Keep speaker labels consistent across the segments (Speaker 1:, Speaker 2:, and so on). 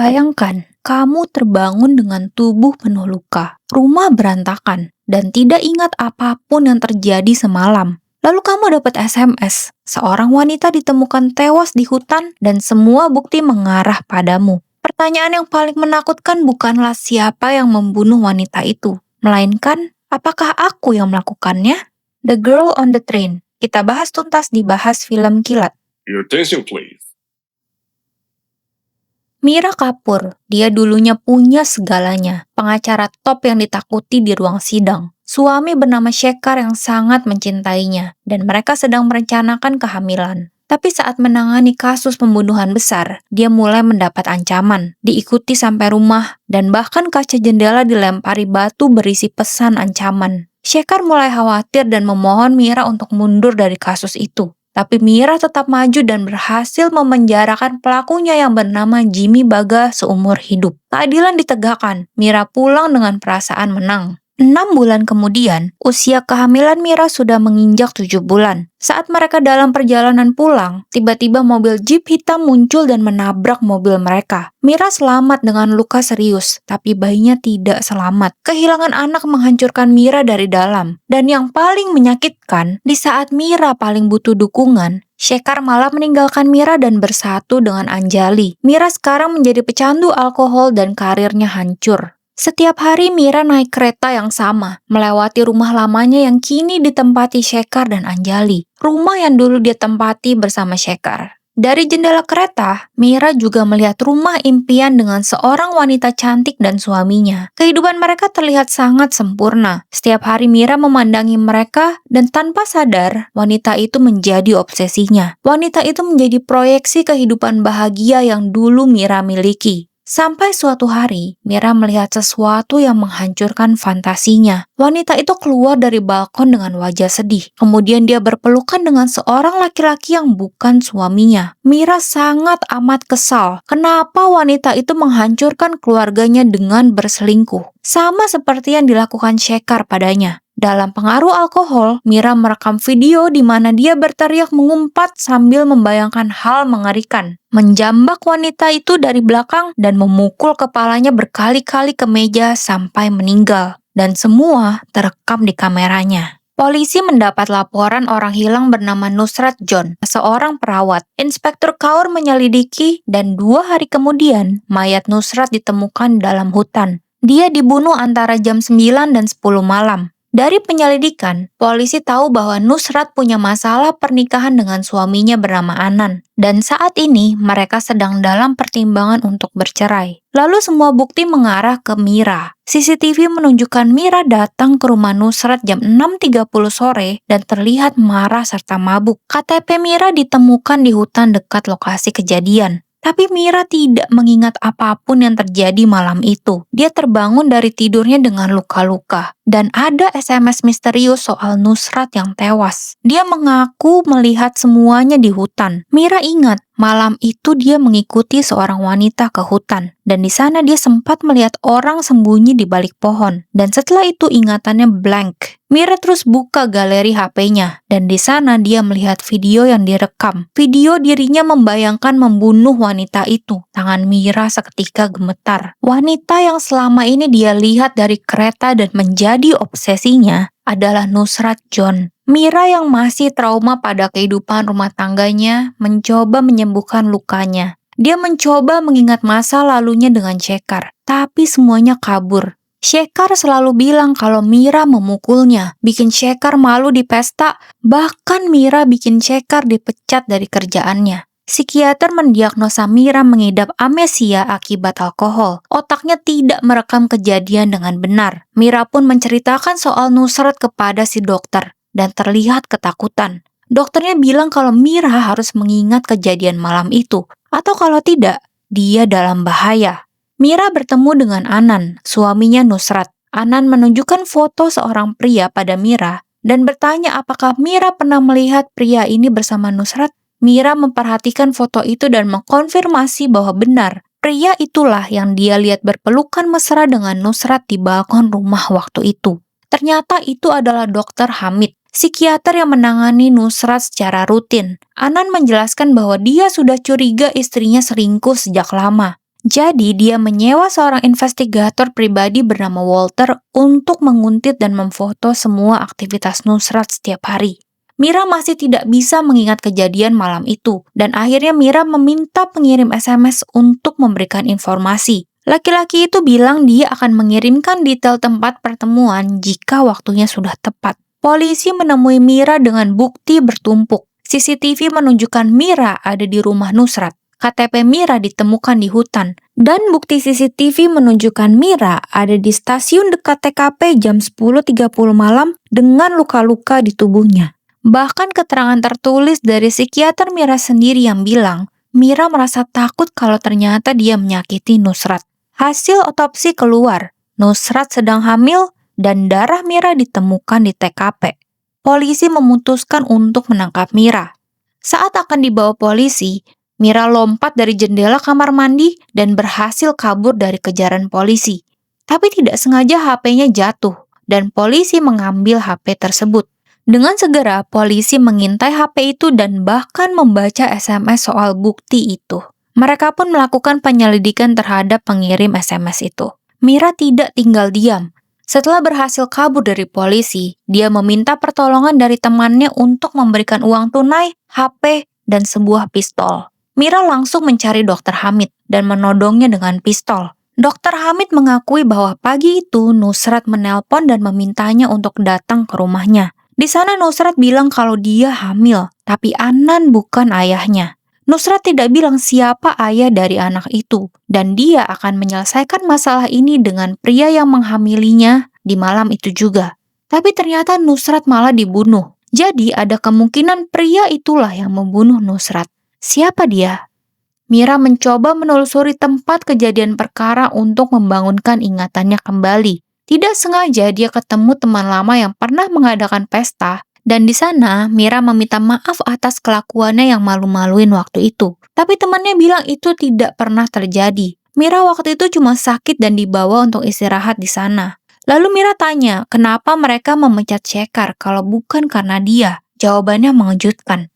Speaker 1: Bayangkan, kamu terbangun dengan tubuh penuh luka, rumah berantakan, dan tidak ingat apapun yang terjadi semalam. Lalu kamu dapat SMS, seorang wanita ditemukan tewas di hutan dan semua bukti mengarah padamu. Pertanyaan yang paling menakutkan bukanlah siapa yang membunuh wanita itu, melainkan apakah aku yang melakukannya? The Girl on the Train. Kita bahas tuntas di Bahas Film Kilat.
Speaker 2: Your attention, please.
Speaker 1: Mira Kapoor, dia dulunya punya segalanya, pengacara top yang ditakuti di ruang sidang, suami bernama Shekhar yang sangat mencintainya, dan mereka sedang merencanakan kehamilan. Tapi saat menangani kasus pembunuhan besar, dia mulai mendapat ancaman, diikuti sampai rumah, dan bahkan kaca jendela dilempari batu berisi pesan ancaman. Shekhar mulai khawatir dan memohon Mira untuk mundur dari kasus itu. Tapi Mira tetap maju dan berhasil memenjarakan pelakunya yang bernama Jimmy Baga seumur hidup. Keadilan ditegakkan, Mira pulang dengan perasaan menang. 6 bulan kemudian, usia kehamilan Mira sudah menginjak 7 bulan. Saat mereka dalam perjalanan pulang, tiba-tiba mobil jeep hitam muncul dan menabrak mobil mereka. Mira selamat dengan luka serius, tapi bayinya tidak selamat. Kehilangan anak menghancurkan Mira dari dalam. Dan yang paling menyakitkan, di saat Mira paling butuh dukungan, Shekhar malah meninggalkan Mira dan bersatu dengan Anjali. Mira sekarang menjadi pecandu alkohol dan karirnya hancur. Setiap hari Mira naik kereta yang sama, melewati rumah lamanya yang kini ditempati Shekhar dan Anjali. Rumah yang dulu dia tempati bersama Shekhar. Dari jendela kereta, Mira juga melihat rumah impian dengan seorang wanita cantik dan suaminya. Kehidupan mereka terlihat sangat sempurna. Setiap hari Mira memandangi mereka dan tanpa sadar, wanita itu menjadi obsesinya. Wanita itu menjadi proyeksi kehidupan bahagia yang dulu Mira miliki. Sampai suatu hari, Mira melihat sesuatu yang menghancurkan fantasinya. Wanita itu keluar dari balkon dengan wajah sedih. Kemudian dia berpelukan dengan seorang laki-laki yang bukan suaminya. Mira sangat amat kesal. Kenapa wanita itu menghancurkan keluarganya dengan berselingkuh? Sama seperti yang dilakukan Shekhar padanya. Dalam pengaruh alkohol, Mira merekam video di mana dia berteriak mengumpat sambil membayangkan hal mengerikan. Menjambak wanita itu dari belakang dan memukul kepalanya berkali-kali ke meja sampai meninggal. Dan semua terekam di kameranya. Polisi mendapat laporan orang hilang bernama Nusrat John, seorang perawat. Inspektur Kaur menyelidiki dan 2 hari kemudian, mayat Nusrat ditemukan dalam hutan. Dia dibunuh antara jam 9 dan 10 malam. Dari penyelidikan, polisi tahu bahwa Nusrat punya masalah pernikahan dengan suaminya bernama Anan. Dan saat ini, mereka sedang dalam pertimbangan untuk bercerai. Lalu semua bukti mengarah ke Mira. CCTV menunjukkan Mira datang ke rumah Nusrat jam 6.30 sore dan terlihat marah serta mabuk. KTP Mira ditemukan di hutan dekat lokasi kejadian. Tapi Mira tidak mengingat apapun yang terjadi malam itu. Dia terbangun dari tidurnya dengan luka-luka. Dan ada SMS misterius soal Nusrat yang tewas. Dia mengaku melihat semuanya di hutan. Mira ingat, malam itu dia mengikuti seorang wanita ke hutan. Dan di sana dia sempat melihat orang sembunyi di balik pohon. Dan setelah itu ingatannya blank. Mira terus buka galeri HP-nya, dan di sana dia melihat video yang direkam. Video dirinya membayangkan membunuh wanita itu. Tangan Mira seketika gemetar. Wanita yang selama ini dia lihat dari kereta dan menjadi obsesinya adalah Nusrat John. Mira yang masih trauma pada kehidupan rumah tangganya mencoba menyembuhkan lukanya. Dia mencoba mengingat masa lalunya dengan Shekhar, tapi semuanya kabur. Shekhar selalu bilang kalau Mira memukulnya, bikin Shekhar malu di pesta, bahkan Mira bikin Shekhar dipecat dari kerjaannya. Psikiater mendiagnosa Mira mengidap amnesia akibat alkohol. Otaknya tidak merekam kejadian dengan benar. Mira pun menceritakan soal Nusrat kepada si dokter dan terlihat ketakutan. Dokternya bilang kalau Mira harus mengingat kejadian malam itu, atau kalau tidak, dia dalam bahaya. Mira bertemu dengan Anan, suaminya Nusrat. Anan menunjukkan foto seorang pria pada Mira dan bertanya apakah Mira pernah melihat pria ini bersama Nusrat. Mira memperhatikan foto itu dan mengkonfirmasi bahwa benar, pria itulah yang dia lihat berpelukan mesra dengan Nusrat di balkon rumah waktu itu. Ternyata itu adalah Dr. Hamid, psikiater yang menangani Nusrat secara rutin. Anan menjelaskan bahwa dia sudah curiga istrinya selingkuh sejak lama. Jadi dia menyewa seorang investigator pribadi bernama Walter untuk menguntit dan memfoto semua aktivitas Nusrat setiap hari. Mira masih tidak bisa mengingat kejadian malam itu, dan akhirnya Mira meminta pengirim SMS untuk memberikan informasi. Laki-laki itu bilang dia akan mengirimkan detail tempat pertemuan jika waktunya sudah tepat. Polisi menemui Mira dengan bukti bertumpuk. CCTV menunjukkan Mira ada di rumah Nusrat. KTP Mira ditemukan di hutan. Dan bukti CCTV menunjukkan Mira ada di stasiun dekat TKP jam 10.30 malam dengan luka-luka di tubuhnya. Bahkan keterangan tertulis dari psikiater Mira sendiri yang bilang, Mira merasa takut kalau ternyata dia menyakiti Nusrat. Hasil otopsi keluar, Nusrat sedang hamil dan darah Mira ditemukan di TKP. Polisi memutuskan untuk menangkap Mira. Saat akan dibawa polisi, Mira lompat dari jendela kamar mandi dan berhasil kabur dari kejaran polisi. Tapi tidak sengaja HP-nya jatuh dan polisi mengambil HP tersebut. Dengan segera, polisi mengintai HP itu dan bahkan membaca SMS soal bukti itu. Mereka pun melakukan penyelidikan terhadap pengirim SMS itu. Mira tidak tinggal diam. Setelah berhasil kabur dari polisi, dia meminta pertolongan dari temannya untuk memberikan uang tunai, HP, dan sebuah pistol. Mira langsung mencari Dr. Hamid dan menodongnya dengan pistol. Dr. Hamid mengakui bahwa pagi itu Nusrat menelpon dan memintanya untuk datang ke rumahnya. Di sana Nusrat bilang kalau dia hamil, tapi Anan bukan ayahnya. Nusrat tidak bilang siapa ayah dari anak itu, dan dia akan menyelesaikan masalah ini dengan pria yang menghamilinya di malam itu juga. Tapi ternyata Nusrat malah dibunuh. Jadi ada kemungkinan pria itulah yang membunuh Nusrat. Siapa dia? Mira mencoba menelusuri tempat kejadian perkara untuk membangunkan ingatannya kembali. Tidak sengaja dia ketemu teman lama yang pernah mengadakan pesta, dan di sana Mira meminta maaf atas kelakuannya yang malu-maluin waktu itu. Tapi temannya bilang itu tidak pernah terjadi. Mira waktu itu cuma sakit dan dibawa untuk istirahat di sana. Lalu Mira tanya, kenapa mereka memecat Shekhar kalau bukan karena dia? Jawabannya mengejutkan.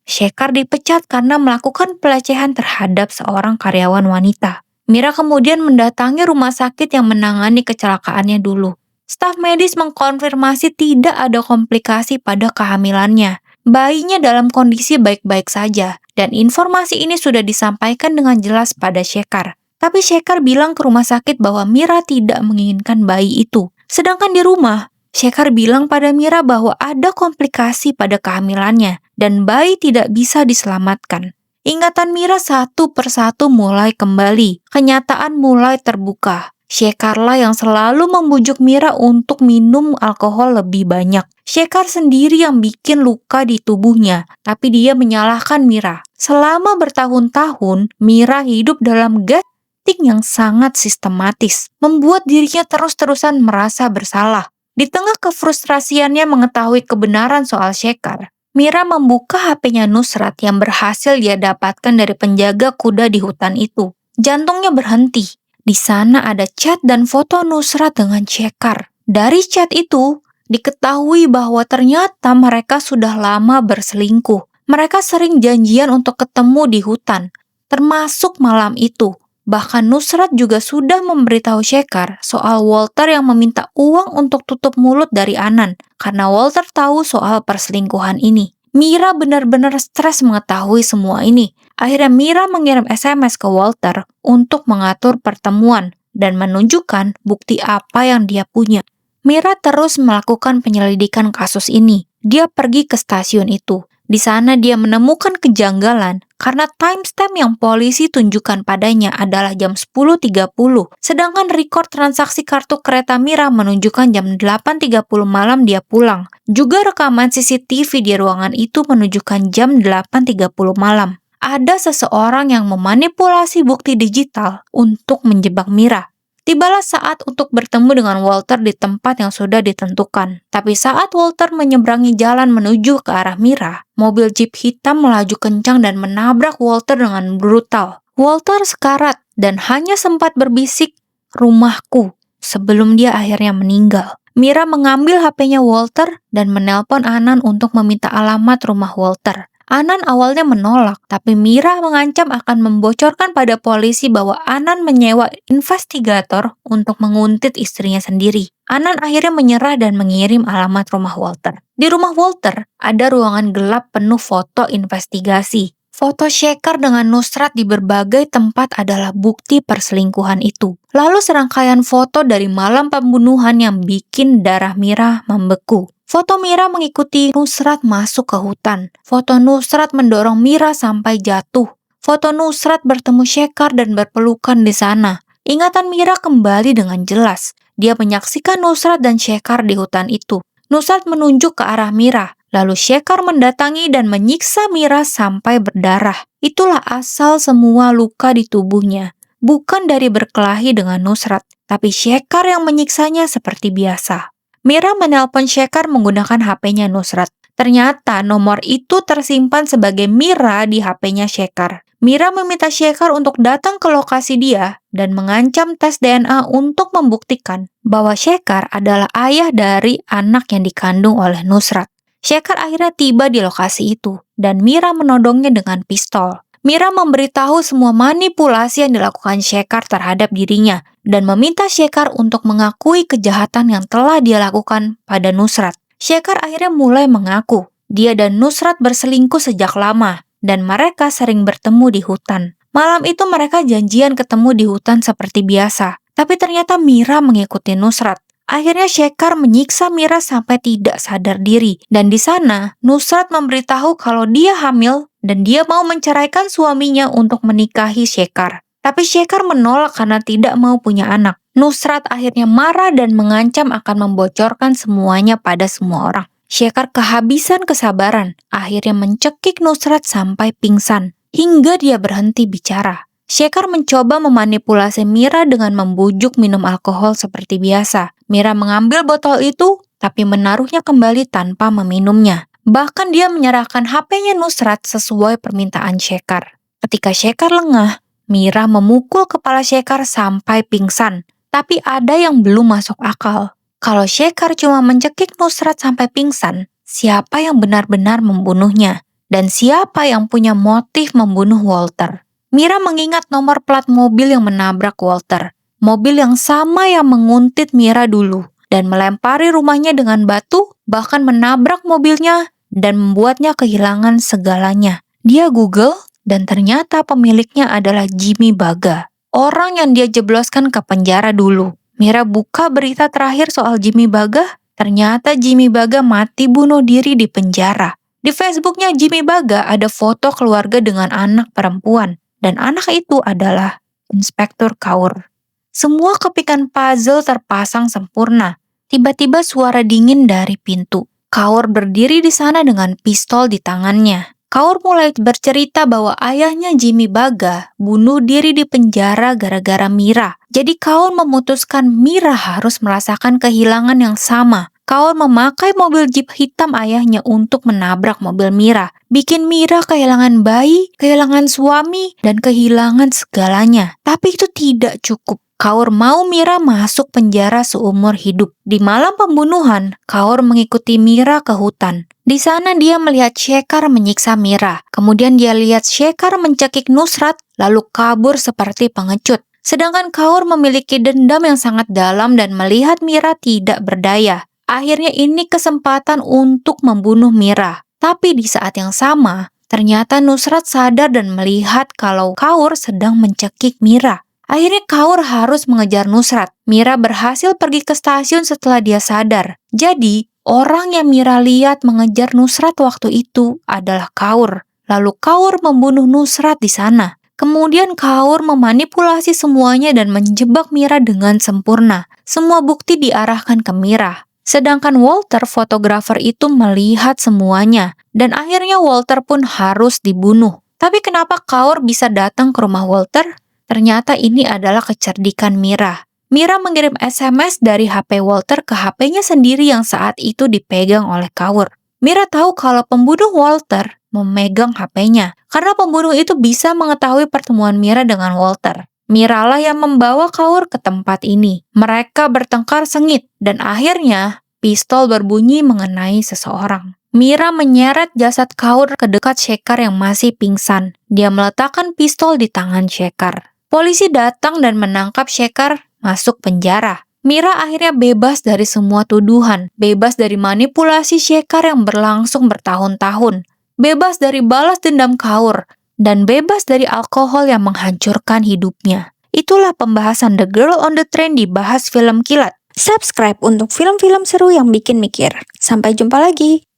Speaker 1: Shekhar dipecat karena melakukan pelecehan terhadap seorang karyawan wanita. Mira kemudian mendatangi rumah sakit yang menangani kecelakaannya dulu. Staf medis mengkonfirmasi tidak ada komplikasi pada kehamilannya. Bayinya dalam kondisi baik-baik saja, dan informasi ini sudah disampaikan dengan jelas pada Shekhar. Tapi Shekhar bilang ke rumah sakit bahwa Mira tidak menginginkan bayi itu. Sedangkan di rumah, Shekhar bilang pada Mira bahwa ada komplikasi pada kehamilannya, dan bayi tidak bisa diselamatkan. Ingatan Mira satu persatu mulai kembali. Kenyataan mulai terbuka. Shekharlah yang selalu membujuk Mira untuk minum alkohol lebih banyak. Shekhar sendiri yang bikin luka di tubuhnya, tapi dia menyalahkan Mira. Selama bertahun-tahun, Mira hidup dalam gaslighting yang sangat sistematis, membuat dirinya terus-terusan merasa bersalah. Di tengah kefrustrasiannya mengetahui kebenaran soal Shekhar, Mira membuka HP-nya Nusrat yang berhasil dia dapatkan dari penjaga kuda di hutan itu. Jantungnya berhenti. Di sana ada chat dan foto Nusrat dengan Shekhar. Dari chat itu, diketahui bahwa ternyata mereka sudah lama berselingkuh. Mereka sering janjian untuk ketemu di hutan, termasuk malam itu. Bahkan Nusrat juga sudah memberitahu Shekhar soal Walter yang meminta uang untuk tutup mulut dari Anan, karena Walter tahu soal perselingkuhan ini. Mira benar-benar stres mengetahui semua ini. Akhirnya Mira mengirim SMS ke Walter untuk mengatur pertemuan dan menunjukkan bukti apa yang dia punya. Mira terus melakukan penyelidikan kasus ini. Dia pergi ke stasiun itu. Di sana dia menemukan kejanggalan karena timestamp yang polisi tunjukkan padanya adalah jam 10.30, sedangkan rekor transaksi kartu kereta Mira menunjukkan jam 8.30 malam dia pulang. Juga rekaman CCTV di ruangan itu menunjukkan jam 8.30 malam. Ada seseorang yang memanipulasi bukti digital untuk menjebak Mira. Tibalah saat untuk bertemu dengan Walter di tempat yang sudah ditentukan. Tapi saat Walter menyeberangi jalan menuju ke arah Mira, mobil jeep hitam melaju kencang dan menabrak Walter dengan brutal. Walter sekarat dan hanya sempat berbisik, "Rumahku," sebelum dia akhirnya meninggal. Mira mengambil HP-nya Walter dan menelpon Anan untuk meminta alamat rumah Walter. Anan awalnya menolak, tapi Mira mengancam akan membocorkan pada polisi bahwa Anan menyewa investigator untuk menguntit istrinya sendiri. Anan akhirnya menyerah dan mengirim alamat rumah Walter. Di rumah Walter, ada ruangan gelap penuh foto investigasi. Foto Shekhar dengan Nusrat di berbagai tempat adalah bukti perselingkuhan itu. Lalu serangkaian foto dari malam pembunuhan yang bikin darah Mira membeku. Foto Mira mengikuti Nusrat masuk ke hutan. Foto Nusrat mendorong Mira sampai jatuh. Foto Nusrat bertemu Shekhar dan berpelukan di sana. Ingatan Mira kembali dengan jelas. Dia menyaksikan Nusrat dan Shekhar di hutan itu. Nusrat menunjuk ke arah Mira. Lalu Shekhar mendatangi dan menyiksa Mira sampai berdarah. Itulah asal semua luka di tubuhnya. Bukan dari berkelahi dengan Nusrat, tapi Shekhar yang menyiksanya seperti biasa. Mira menelpon Shekhar menggunakan HP-nya Nusrat. Ternyata nomor itu tersimpan sebagai Mira di HP-nya Shekhar. Mira meminta Shekhar untuk datang ke lokasi dia dan mengancam tes DNA untuk membuktikan bahwa Shekhar adalah ayah dari anak yang dikandung oleh Nusrat. Shekhar akhirnya tiba di lokasi itu, dan Mira menodongnya dengan pistol. Mira memberitahu semua manipulasi yang dilakukan Shekhar terhadap dirinya, dan meminta Shekhar untuk mengakui kejahatan yang telah dia lakukan pada Nusrat. Shekhar akhirnya mulai mengaku, dia dan Nusrat berselingkuh sejak lama, dan mereka sering bertemu di hutan. Malam itu mereka janjian ketemu di hutan seperti biasa, tapi ternyata Mira mengikuti Nusrat. Akhirnya Shekhar menyiksa Mira sampai tidak sadar diri. Dan di sana, Nusrat memberitahu kalau dia hamil dan dia mau menceraikan suaminya untuk menikahi Shekhar. Tapi Shekhar menolak karena tidak mau punya anak. Nusrat akhirnya marah dan mengancam akan membocorkan semuanya pada semua orang. Shekhar kehabisan kesabaran, akhirnya mencekik Nusrat sampai pingsan, hingga dia berhenti bicara. Shekhar mencoba memanipulasi Mira dengan membujuk minum alkohol seperti biasa. Mira mengambil botol itu, tapi menaruhnya kembali tanpa meminumnya. Bahkan dia menyerahkan HP-nya Nusrat sesuai permintaan Shekhar. Ketika Shekhar lengah, Mira memukul kepala Shekhar sampai pingsan. Tapi ada yang belum masuk akal. Kalau Shekhar cuma mencekik Nusrat sampai pingsan, siapa yang benar-benar membunuhnya? Dan siapa yang punya motif membunuh Walter? Mira mengingat nomor plat mobil yang menabrak Walter. Mobil yang sama yang menguntit Mira dulu dan melempari rumahnya dengan batu, bahkan menabrak mobilnya dan membuatnya kehilangan segalanya. Dia Google dan ternyata pemiliknya adalah Jimmy Baga, orang yang dia jebloskan ke penjara dulu. Mira buka berita terakhir soal Jimmy Baga, ternyata Jimmy Baga mati bunuh diri di penjara. Di Facebooknya Jimmy Baga ada foto keluarga dengan anak perempuan. Dan anak itu adalah Inspektur Kaur. Semua kepingan puzzle terpasang sempurna. Tiba-tiba suara dingin dari pintu. Kaur berdiri di sana dengan pistol di tangannya. Kaur mulai bercerita bahwa ayahnya Jimmy Baga bunuh diri di penjara gara-gara Mira. Jadi Kaur memutuskan Mira harus merasakan kehilangan yang sama. Kaur memakai mobil jeep hitam ayahnya untuk menabrak mobil Mira. Bikin Mira kehilangan bayi, kehilangan suami, dan kehilangan segalanya. Tapi itu tidak cukup. Kaur mau Mira masuk penjara seumur hidup. Di malam pembunuhan, Kaur mengikuti Mira ke hutan. Di sana dia melihat Shekhar menyiksa Mira. Kemudian dia lihat Shekhar mencekik Nusrat, lalu kabur seperti pengecut. Sedangkan Kaur memiliki dendam yang sangat dalam dan melihat Mira tidak berdaya. Akhirnya ini kesempatan untuk membunuh Mira. Tapi di saat yang sama, ternyata Nusrat sadar dan melihat kalau Kaur sedang mencekik Mira. Akhirnya Kaur harus mengejar Nusrat. Mira berhasil pergi ke stasiun setelah dia sadar. Jadi, orang yang Mira lihat mengejar Nusrat waktu itu adalah Kaur. Lalu Kaur membunuh Nusrat di sana. Kemudian Kaur memanipulasi semuanya dan menjebak Mira dengan sempurna. Semua bukti diarahkan ke Mira. Sedangkan Walter, fotografer itu melihat semuanya. Dan akhirnya Walter pun harus dibunuh. Tapi kenapa Kaur bisa datang ke rumah Walter? Ternyata ini adalah kecerdikan Mira. Mira mengirim SMS dari HP Walter ke HP-nya sendiri yang saat itu dipegang oleh Kaur. Mira tahu kalau pembunuh Walter memegang HP-nya. Karena pembunuh itu bisa mengetahui pertemuan Mira dengan Walter. Mira lah yang membawa Kaur ke tempat ini. Mereka bertengkar sengit dan akhirnya pistol berbunyi mengenai seseorang. Mira menyeret jasad Kaur ke dekat Shekhar yang masih pingsan. Dia meletakkan pistol di tangan Shekhar. Polisi datang dan menangkap Shekhar masuk penjara. Mira akhirnya bebas dari semua tuduhan, bebas dari manipulasi Shekhar yang berlangsung bertahun-tahun, bebas dari balas dendam Kaur, dan bebas dari alkohol yang menghancurkan hidupnya. Itulah pembahasan The Girl on the Train di Bahas Film Kilat.
Speaker 2: Subscribe untuk film-film seru yang bikin mikir. Sampai jumpa lagi.